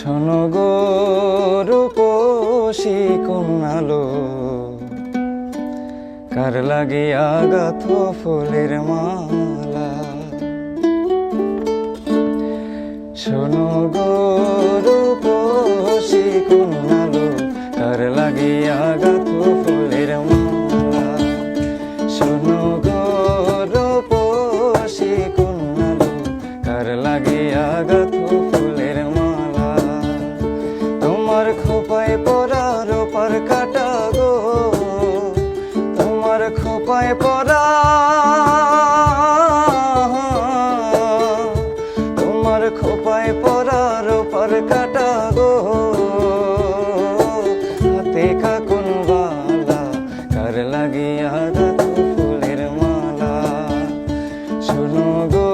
শোনো গো রূপসী কন্যালো, কার লাগিয়া গাঁথো ফুলের মালা। শোনো গো রূপসী কন্যালো, কার লাগিয়া গাঁথো ফুলের মালা। শোনো গো রূপসী কন্যালো, কার লাগিয়া গাঁথো ফুলের মালা। তোমার খোপায় পরা রূপার কাটা গো, তোমার খোপায় পরা, তোমার খোপায় পরা রূপার কাটা গো। হাতে কাকুন বালা, কার লাগিয়া গাঁথো ফুলের মালা। শোনো গো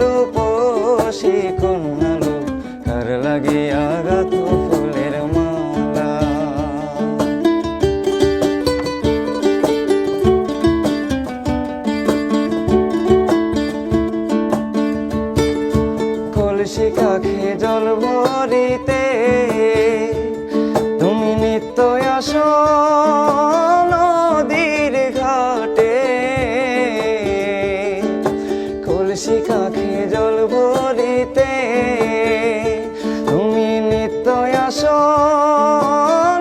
রূপসী কন্যালো, কার লাগিয়া গাঁথো ফুলের মালা। কলসি কাখে জল ভরিতে তুমি নিত্য আসো নদীর ঘাটে। কলসি কাখে জল ভরিতে তুমি নিত্য আসো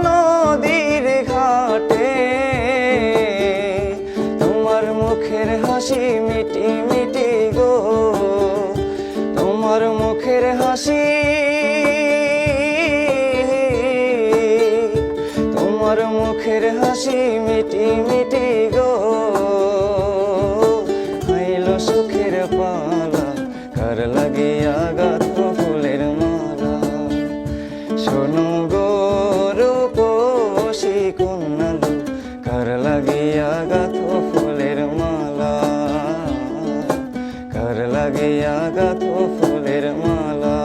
নদীর ঘাটে। তোমার মুখের হাসি মিটি মিটি গো, তোমার মুখের হাসি, তোমার মুখের হাসি মিটি মিটি গো। আইলো সুখের পালা, কার লাগিয়া গাঁথো ফুলের মালা। শোনো গো রূপসী কন্যালো, কার লাগিয়া গাঁথো ফুলের মালা। কার লাগিয়া গাঁথো ফুলের মালা।